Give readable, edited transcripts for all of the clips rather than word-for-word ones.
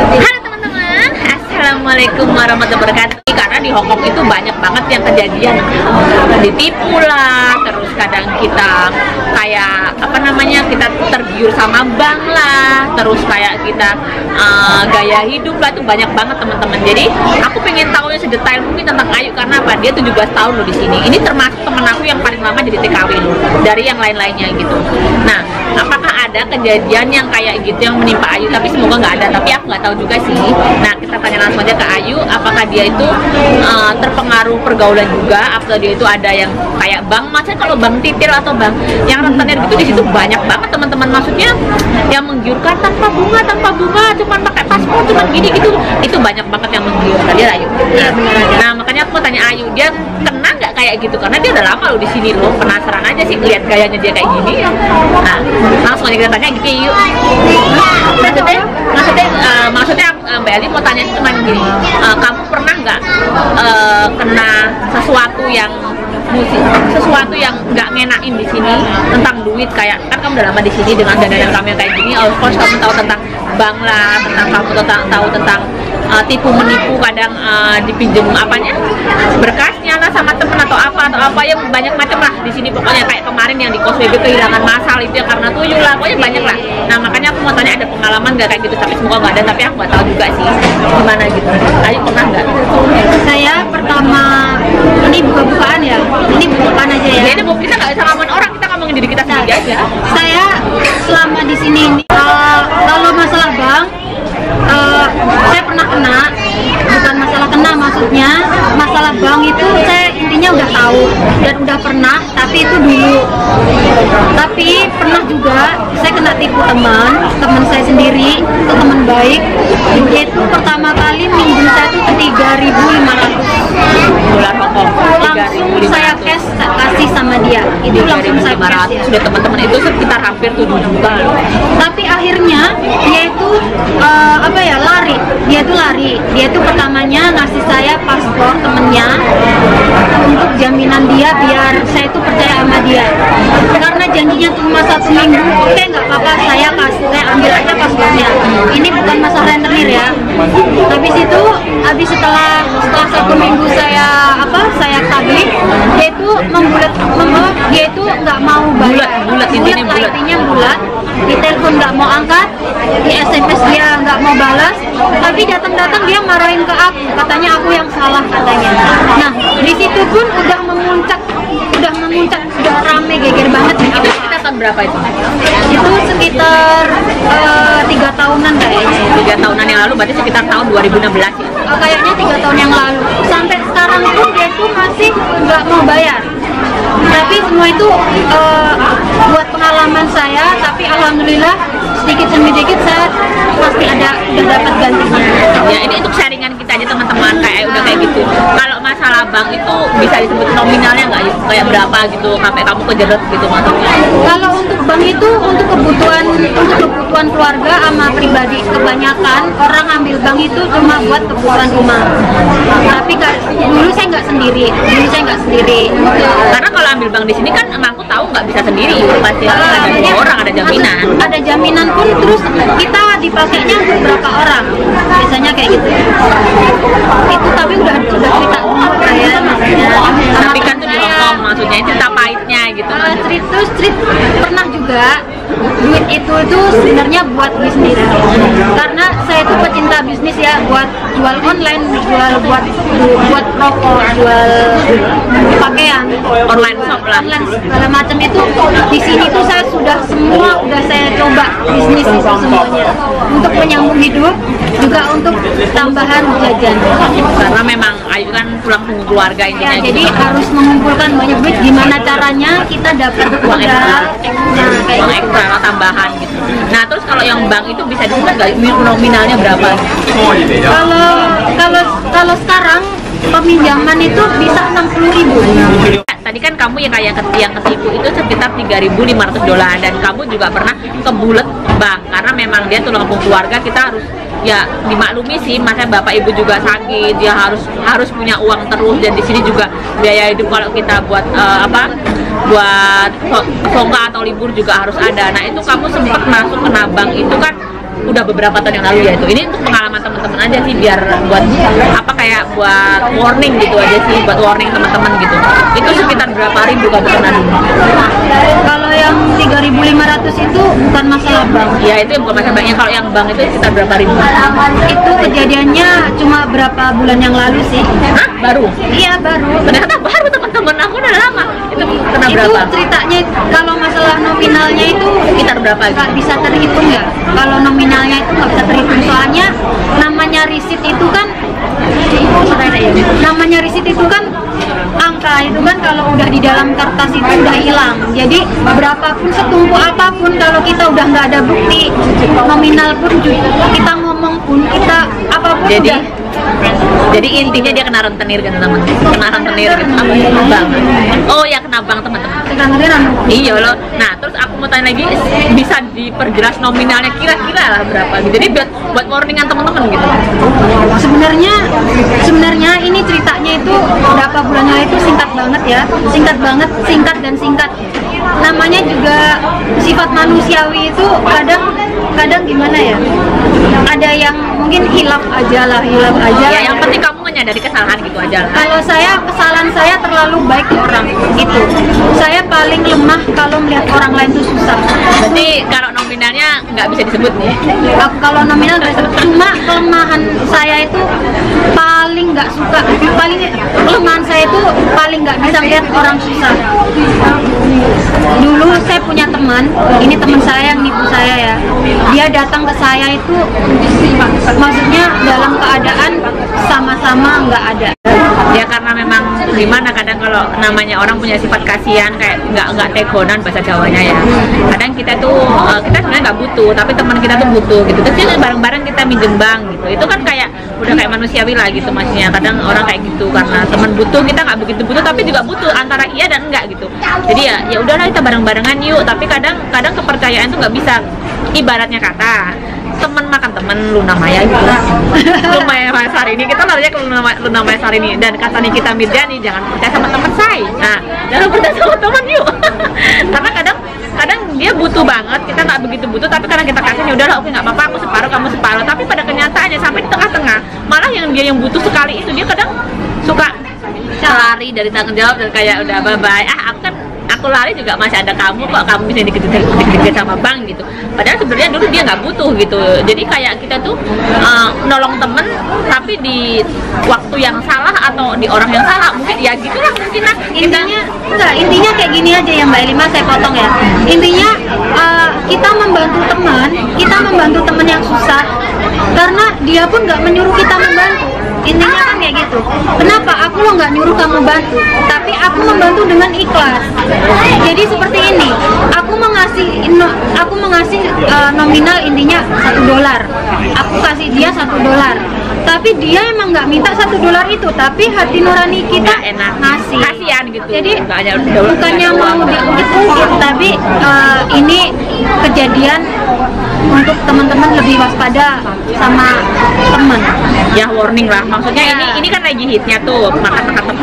Halo teman-teman, assalamualaikum warahmatullahi wabarakatuh. Karena di Hongkong itu banyak banget yang kejadian ditipu lah, terus kadang kita kayak kita tergiur sama bank lah, terus kayak kita gaya hidup lah, itu banyak banget teman-teman. Jadi aku pengen tahu sedetail mungkin tentang Ayu karena apa? Dia 17 tahun loh di sini. Ini termasuk temen aku yang paling lama jadi TKW loh, dari yang lain-lainnya gitu. Nah, apakah ada kejadian yang kayak gitu yang menimpa Ayu? Tapi semoga nggak ada, tapi aku nggak tahu juga sih. Nah, kita tanya langsung aja ke Ayu, apakah dia itu terpengaruh pergaulan juga, atau dia itu ada yang kayak bank, maksudnya kalau bank titir atau bank yang rentenir gitu di situ banyak banget teman-teman, maksudnya yang menggiurkan tanpa bunga, cuman pakai paspor, cuman gini gitu, itu banyak banget yang menggiurkan dia Ayu. Nah, makanya aku mau tanya Ayu, dia kena nggak kayak gitu, karena dia udah lama loh di sini loh, penasaran aja sih lihat gayanya dia kayak gini. Nah, langsung aja kita tanya gitu yuk. Maksudnya Mbak Eli mau tanya cuma gini, kamu pernah nggak kena sesuatu yang nggak ngenain di sini tentang duit? Kayak kan kamu udah lama di sini dengan dandanan kamu yang kayak gini, of course kamu tahu tentang bank lah, kamu tahu tentang tipu menipu, kadang dipinjem berkasnya lah sama temen atau apa yang banyak macam lah di sini. Pokoknya kayak kemarin yang di kos WB kehilangan masal itu ya karena tuyul lah, pokoknya banyak lah. Nah, makanya aku mau tanya ada pengalaman nggak kayak gitu, tapi semoga nggak ada, tapi aku nggak tahu juga sih gimana gitu. Ayu pernah nggak? Saya pertama, ini buka-bukaan ya, ini bukaan aja ya. Jadi kita nggak bisa ngomongin orang, kita ngomongin diri kita sendiri aja. Saya selama di sini ini, kalau masalah bank, saya pernah kena. Bukan masalah kena, maksudnya masalah bank itu saya intinya udah tahu dan udah pernah, tapi itu dulu. Tapi pernah juga saya kena tipu teman saya sendiri, itu teman baik. Itu pertama kali minjem saya itu 3.500 dolar Hongkong. langsung saya cash kasih sama dia. Itu langsung saya cash ya. Sudah teman-teman itu sekitar hampir 7 juta. Tapi akhirnya dia itu lari. Dia itu pertamanya ngasih saya paspor temennya untuk jaminan dia biar saya itu percaya sama dia. Karena janjinya cuma 1 minggu, oke nggak apa-apa, saya ambil aja paspornya. Ini bukan masalah rentenir ya. Habis setelah 1 minggu saya tablik, dia itu dia itu nggak mau bayar. Bulat, intinya bulat. Di telepon nggak mau angkat, di SMS dia nggak mau balas, tapi datang dia marahin ke aku, katanya aku yang salah katanya. Nah, di situ pun udah memuncak, sudah rame geger banget nih. Itu sekitar tahun berapa itu? Itu sekitar 3 tahunan kayaknya. 3 tahunan yang lalu, berarti sekitar tahun 2016 ya? Kayaknya 3 tahun yang lalu. Sampai sekarang pun dia tuh masih nggak mau bayar. Tapi semua itu buat pengalaman saya, tapi alhamdulillah sedikit demi sedikit saya pasti udah dapat gantinya. Ya, ini untuk sharingan kita aja teman-teman, udah kayak gitu. Kalau masalah bank itu bisa disebut nominalnya nggak ya? Kayak berapa gitu sampai kamu kejeret gitu maksudnya? Kalau untuk bank itu untuk kebutuhan keluarga sama pribadi, kebanyakan orang ambil bank itu cuma buat kebutuhan rumah. Tapi dulu saya nggak sendiri. Karena kalau ambil bank di sini kan aku tahu nggak bisa sendiri, pasti ada 2 orang, ada jaminan. Ada jaminan pun, terus kita dipakainya untuk berapa orang, biasanya kayak gitu. Itu tapi udah cerita saya maksudnya. Tapi kan tuh di Hongkong maksudnya cerita pahitnya gitu. Street pernah juga. Duit itu sebenarnya buat bisnis, karena saya itu pecinta bisnis ya, buat jual online, buat rokok, jual pakaian, online shop lah, segala macam itu. Di sini tuh saya sudah saya coba bisnis itu semuanya untuk menyambung hidup, juga untuk tambahan jajan. Karena memang Ayu kan tulang punggung keluarga ini ya, jadi harus mengumpulkan banyak duit. Gimana caranya kita dapat uang ekstra, tambahan gitu. Nah, terus kalau yang bank itu bisa disebut nggak nominalnya berapa? Kalau sekarang peminjaman itu bisa 60.000. Tadi kan kamu yang ketipu itu sekitar 3.500 dolar, dan kamu juga pernah kebulet bank karena memang dia tulang punggung keluarga. Kita harus ya dimaklumi sih, masa bapak ibu juga sakit, dia harus punya uang terus, dan di sini juga biaya hidup kalau kita buat buat songka atau libur juga harus ada. Nah, itu kamu sempat masuk kena bank itu kan udah beberapa tahun yang lalu ya itu. Ini untuk pengalaman teman-teman aja sih, biar buat apa kayak buat warning gitu aja sih, buat warning teman-teman gitu. Itu sekitar berapa ribu kamu kena dulu? Kalau yang 3.500 itu bukan masalah bank. Ya itu bukan masalah banknya. Kalau yang bank itu sekitar berapa ribu? Itu kejadiannya cuma berapa bulan yang lalu sih. Hah? Baru? Iya baru. Ternyata baru, teman-teman aku udah lama. Itu kena Itu berapa? ceritanya kalau masalah nominalnya itu Sekitar berapa? nggak bisa terhitung ya. Kalau nominalnya itu nggak bisa terhitung, soalnya namanya risit itu kan angka itu kan kalau udah di dalam kertas itu udah hilang. Jadi berapapun setumpuk apapun kalau kita udah nggak ada bukti nominal pun kita ngomong pun kita apapun Jadi intinya dia kena rentenir kan teman, kena rentenir gitu. Apa ya? Bank. Oh ya kena bank teman-teman. Iya loh. Nah terus aku mau tanya lagi, bisa diperjelas nominalnya kira-kira lah berapa gitu. Jadi buat warningan teman-teman gitu. Sebenarnya ini ceritanya itu berapa bulannya itu singkat banget ya, singkat dan singkat. Namanya juga sifat manusiawi itu kadang gimana ya? Ada yang mungkin hilaf aja. Ya yang penting kamu menyadari kesalahan gitu aja lah. Kalau kesalahan saya terlalu baik ke orang itu. Saya paling lemah kalau melihat orang lain itu susah. Berarti kalau nominalnya nggak bisa disebut nih. Kalau nominal cuma kelemahan saya itu paling nggak suka, kelemahan saya itu paling nggak bisa lihat orang susah. Dulu saya punya teman, ini teman saya yang nipu saya ya. Dia datang ke saya itu maksudnya dalam keadaan sama-sama nggak ada. Ya karena memang gimana, kadang kalau namanya orang punya sifat kasihan kayak nggak tegonan bahasa Jawanya ya. Kadang kita sebenarnya nggak butuh, tapi teman kita tuh butuh gitu. Terus kita bareng-bareng kita minjem bank gitu. Itu kan kayak udah kayak manusiawi lah gitu maksudnya. Kadang orang kayak gitu karena teman butuh, kita nggak begitu butuh tapi juga butuh, antara iya dan enggak gitu. Jadi ya udahlah kita bareng-barengan yuk. Tapi kadang kepercayaan tuh nggak bisa, ibaratnya kata teman makan teman, Luna Maya gitu. Luna Maya Sarini, kita larinya ke Luna Maya Sarini. Dan kata Nikita Mirjani, jangan percaya sama teman saya. Nah, jangan percaya sama teman yuk. Karena kadang dia butuh banget, kita nggak begitu butuh, tapi karena kita kasih, ya udahlah oke nggak apa-apa, aku separuh kamu separuh. Tapi pada kenyataannya sampai di tengah-tengah, malah dia yang butuh sekali itu dia kadang suka lari dari tanggung jawab dan kayak udah bye-bye. Aku lari juga masih ada kamu kok, kamu bisa dikejar sama bank gitu. Padahal sebenarnya dulu dia nggak butuh gitu. Jadi kayak kita tuh nolong temen tapi di waktu yang salah atau di orang yang salah, mungkin ya gitulah mungkin lah. Intinya kayak gini aja ya Mbak Elima, saya potong ya. Intinya kita membantu teman yang susah karena dia pun nggak menyuruh kita membantu. Intinya kan kayak gitu. Kenapa aku lo nggak nyuruh kamu bantu, tapi aku membantu dengan ikhlas. Jadi seperti ini, aku mengasih nominal intinya $1. Aku kasih dia $1. Tapi dia emang nggak minta $1 itu, tapi hati nurani kita ngasih. Kasihan gitu. Jadi bukannya mau diungkit-ungkit, tapi ini kejadian untuk teman-teman lebih waspada sama teman. Ya warning lah, maksudnya ini kan lagi hitnya tuh makan temen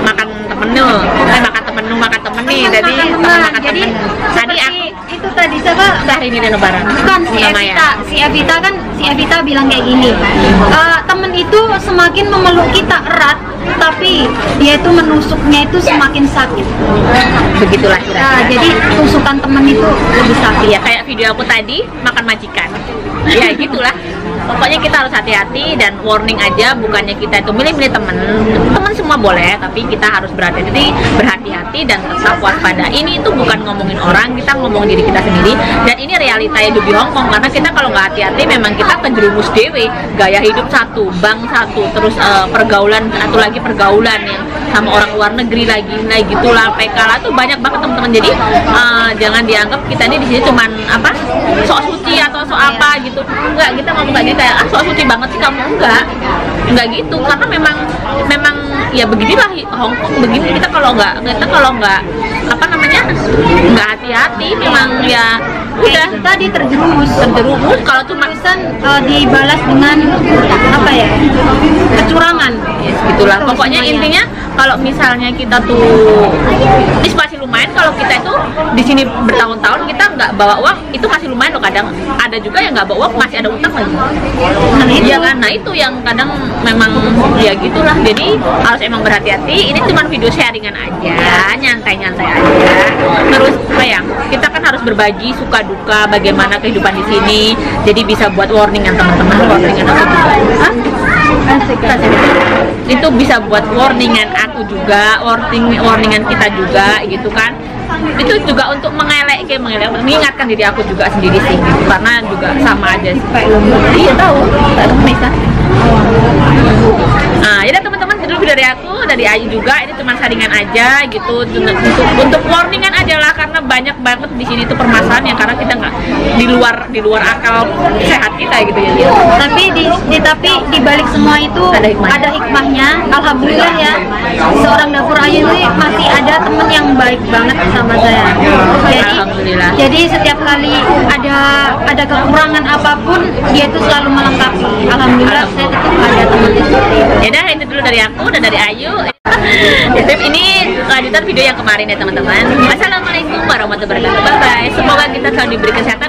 nih, jadi makan temen. Tadi itu tadi siapa? Syahrini dan Lebaran. Bukan si Evita bilang kayak gini. Temen itu semakin memeluk kita erat, tapi dia itu menusuknya itu semakin sakit. Begitulah kira-kira. Jadi tusukan temen itu lebih sakit. Ya kayak video aku tadi makan majikan. Ya gitulah. Pokoknya kita harus hati-hati dan warning aja, bukannya kita itu milih-milih temen semua boleh, tapi kita harus berhati-hati dan tetap waspada. Ini itu bukan ngomongin orang, kita ngomong diri kita sendiri, dan ini realita hidup di Hongkong. Karena kita kalau nggak hati-hati memang kita kejerumus dewe, gaya hidup satu, bank satu, terus pergaulan yang sama orang luar negeri lagi, nah gitulah, PK lah tuh banyak banget teman-teman. Jadi jangan dianggap kita ini di sini cuman sok suci atau sok apa gitu. Enggak, kita ngomong kayak kayak sok suci banget sih kamu, enggak gitu. Karena memang ya beginilah Hongkong, begini kita kalau nggak nggak hati-hati memang ya udah tadi terjerumus kalau cuma dibalas dengan kecurangan. nangis gitulah. Betul, Pokoknya semuanya. intinya kalau misalnya kita tuh ini masih lumayan kalau kita itu di sini bertahun-tahun kita nggak bawa uang, itu masih lumayan loh. Kadang ada juga yang nggak bawa uang masih ada utang lagi. Nah, itu. Iya kan, nah itu yang kadang memang ya gitulah. Jadi harus emang berhati-hati. Ini cuma video sharingan aja, nyantai-nyantai aja. Terus sayang, kita kan harus berbagi suka duka bagaimana kehidupan di sini. Jadi bisa buat warningan teman-teman, warningan aku juga. Hah? Itu bisa buat warningan aku juga, warningan kita juga gitu kan. Itu juga untuk mengingatkan diri aku juga sendiri sih, karena juga sama aja sih. Iya tahu, Nisa. Nah, ya teman-teman, itu dulu dari aku, dari Ayu juga. Ini cuma saringan aja gitu, untuk warningan aja lah, karena banyak banget di sini tuh permasalahan yang karena kita nggak di luar akal sehat kita gitu ya. Tapi di balik semua itu ada hikmahnya. Alhamdulillah ya, seorang dapur Ayu ini masih ada temen yang baik banget sama saya. Alhamdulillah. Jadi setiap kali ada kekurangan apapun, dia itu selalu melengkapi. Alhamdulillah saya tetap ada temannya seperti itu. Ya udah, itu dulu dari aku dan dari Ayu. Ini lanjutan video yang kemarin ya teman-teman. Assalamualaikum warahmatullahi wabarakatuh. Bye bye. Semoga kita selalu diberi kesehatan